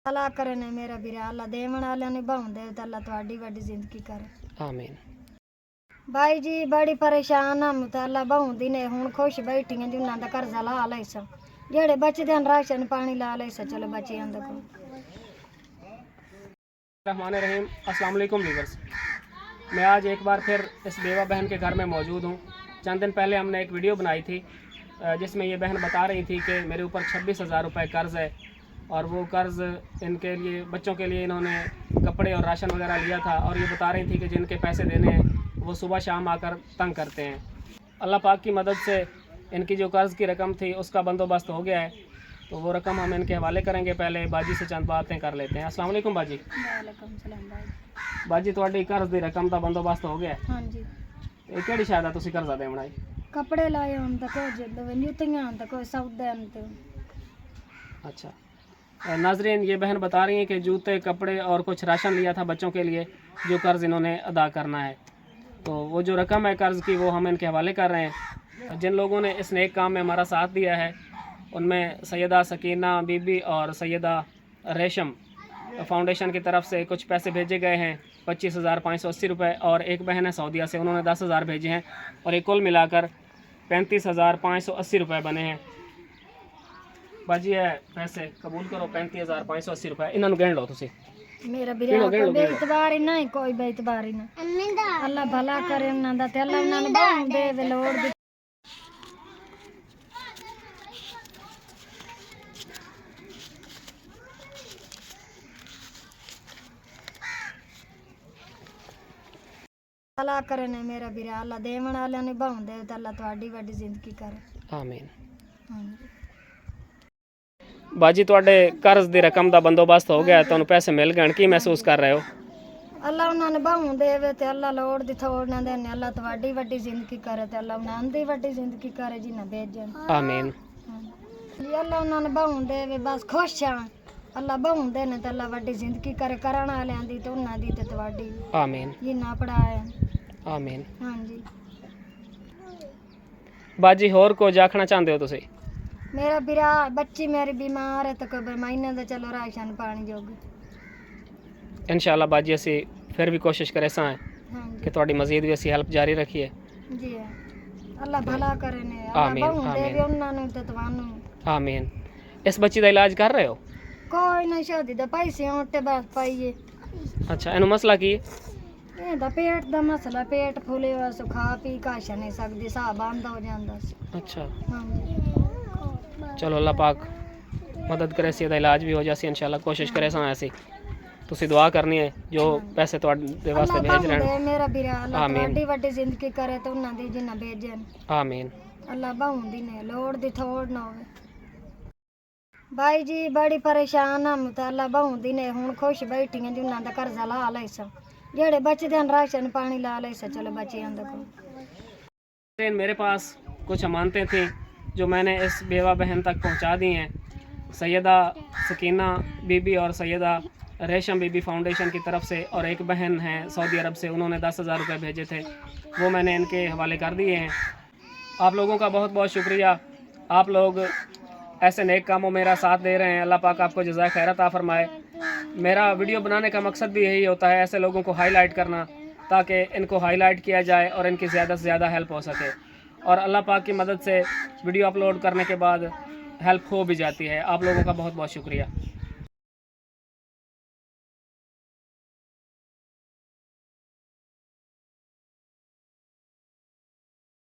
अल्लाह करे ने मेरा वीरा अल्लाह देवन वाले ने भाउंदे ते अल्लाह तुहाडी वड्डी जिंदगी करे। आमीन। भाई जी बड़ी परेशान हम ते अल्लाह भाउंदी ने हुण खुश बैठियां जिन्हां दा कर्जा ला लई सा जेड़े बचदे न राशन पानी ला लई सा चलो बचियां दा को। रहमान रहीम। अस्सलाम वालेकुम व्यूअर्स, मैं आज एक बार फिर इस बेवा बहन के घर में मौजूद हूँ। चंद दिन पहले हमने एक वीडियो बनाई थी जिसमें ये बहन बता रही थी कि मेरे ऊपर 26,000 रुपये कर्ज़ है और वो कर्ज़ इनके लिए बच्चों के लिए इन्होंने कपड़े और राशन वगैरह लिया था और ये बता रही थी कि जिनके पैसे देने हैं वो सुबह शाम आकर तंग करते हैं। अल्लाह पाक की मदद से इनकी जो कर्ज़ की रकम थी उसका बंदोबस्त हो गया है, तो वो रकम हम इनके हवाले करेंगे। पहले बाजी से चंद बातें कर लेते हैं। अस्सलाम वालेकुम बाजी। वालेकुम सलाम भाई। बाजी ਤੁਹਾਡੀ कर्ज़ ਦੀ रकम ਦਾ ਬੰਦੋਬਸਤ ਹੋ ਗਿਆ? ਹਾਂਜੀ। ਇਹ ਕਿਹੜੀ ਸ਼ਾਇਦ ਆ ਤੁਸੀਂ ਕਰਜ਼ਾ ਦੇਣਾ ਹੈ? कपड़े लाए हम तो कुछ न्यूतियां तो कोई सौदे तो। अच्छा नाजरीन, ये बहन बता रही हैं कि जूते कपड़े और कुछ राशन लिया था बच्चों के लिए जो कर्ज़ इन्होंने अदा करना है, तो वो जो रकम है कर्ज़ की वो हम इनके हवाले कर रहे हैं। जिन लोगों ने इस नेक काम में हमारा साथ दिया है उनमें सैयदा सकीना बीबी और सैयदा रेशम फाउंडेशन की तरफ से कुछ पैसे भेजे गए हैं 25,580 रुपये, और एक बहन है सऊदीया से उन्होंने 10,000 भेजे हैं और एक कुल मिलाकर 35,580 रुपये बने हैं। बाजी है पैसे कबूल करो 35,580 रुपये इन्होंने गिन लो तुसी। मेरा बिरा कोई बेइतबार ही नहीं, कोई बेइतबार ही नहीं। अल्लाह भला करे उन्हां दा ते अल्लाह उन्हां नूं बाहु दे लोड़ दी। अल्लाह करे ने मेरा वीरा अल्लाह देवन वाले ने भाउं दे ते अल्लाह तुहाडी वड्डी जिंदगी करे। आमीन। ਹਾਂਜੀ। बाजी ਤੁਹਾਡੇ कर्ज़ ਦੀ रकम ਦਾ ਬੰਦੋਬਸਤ ਹੋ ਗਿਆ, ਤੁਹਾਨੂੰ ਪੈਸੇ ਮਿਲ ਗਏ, ਕੀ ਮਹਿਸੂਸ ਕਰ ਰਹੇ ਹੋ? अल्लाह उन्हां ने भाउं देवे ते अल्लाह लोड़ दी थोड़ ना देने अल्लाह तुहाडी वड्डी जिंदगी करे ते अल्लाह उन्हां दी वड्डी जिंदगी करे जिन्हां भेजन। आमीन। जी अल्लाह उन्हां ने भाउं देवे बस खुश हां। अल्लाह भाउं दे ने ते अल्लाह वड्डी जिंदगी करे करन वालेयां दी ते उन्हां दी ते तुहाडी। आमीन। जिन्हां पढ़ाया। आमीन। हाँ जी। बाजी होर कुछ आखना चाहते हो तुसी? मेरा बिरा बच्ची मेरी बीमार है तो कोई महीने का चलो राशन पानी जोगी। इंशाअल्लाह बाजी असी फिर भी कोशिश करे सां हाँ जी। कि थोड़ी मजीद भी असी हेल्प जारी रखिए। जी है। अल्लाह भला करे ने आमीन, अल्लाह बहु दे आमीन। भी उन्हां नूं ते तुहानूं। आमीन। इस बच्ची का इलाज कर रहे हो? कोई ना शादी दा पैसे होते बस पाइए। अच्छा इनू मसला की है? ਇਹਦਾ पेट ਦਾ ਮਸਲਾ पेट ਫੁੱਲੇ ਵਾ ਸੋ ਖਾ ਪੀ ਕਾਸ਼ ਨਹੀਂ ਸਕਦੀ ਸਾਹ ਬੰਦ ਹੋ ਜਾਂਦਾ ਸੀ। अच्छा ਹਾਂਜੀ। चलो अल्लाह पाक मदद करे सी इलाज भी हो जासी इंशाअल्लाह। कोशिश करे सां ऐसी तुसी दुआ करनी है जो पैसे तुहाडे वास्ते भेज रहे हैं। मेरा बिरा अल्लाह आमीन। तुहाडी वड्डी जिंदगी करे ते उन्हां दी जिन्हां भेजन। आमीन। अल्लाह बहुंदी ने लोड़ दी थोड़ ना होवे। भाई जी बड़ी परेशान हम ते अल्लाह बहुंदी ने हुण खुश बैठियां जिन्हां दा कर्जा ला लई सा जेड़े बचदे न राशन पानी ला लई सा चलो बचियां दा को। मेरे पास कुछ अमानतें थी जो मैंने इस बेवा बहन तक पहुंचा दी हैं। सैयदा सकीना बीबी और सैयदा रेशम बीबी फाउंडेशन की तरफ से, और एक बहन है सऊदी अरब से उन्होंने 10,000 रुपये भेजे थे, वो मैंने इनके हवाले कर दिए हैं। आप लोगों का बहुत बहुत शुक्रिया। आप लोग ऐसे नेक कामों मेरा साथ दे रहे हैं। अल्लाह पाक आपको जज़ाए खैर अता फरमाए। मेरा वीडियो बनाने का मकसद भी यही होता है, ऐसे लोगों को हाईलाइट करना ताकि इनको हाईलाइट किया जाए और इनकी ज़्यादा से ज़्यादा हेल्प हो सके। और अल्लाह पाक की मदद से वीडियो अपलोड करने के बाद हेल्प हो भी जाती है। आप लोगों का बहुत बहुत शुक्रिया।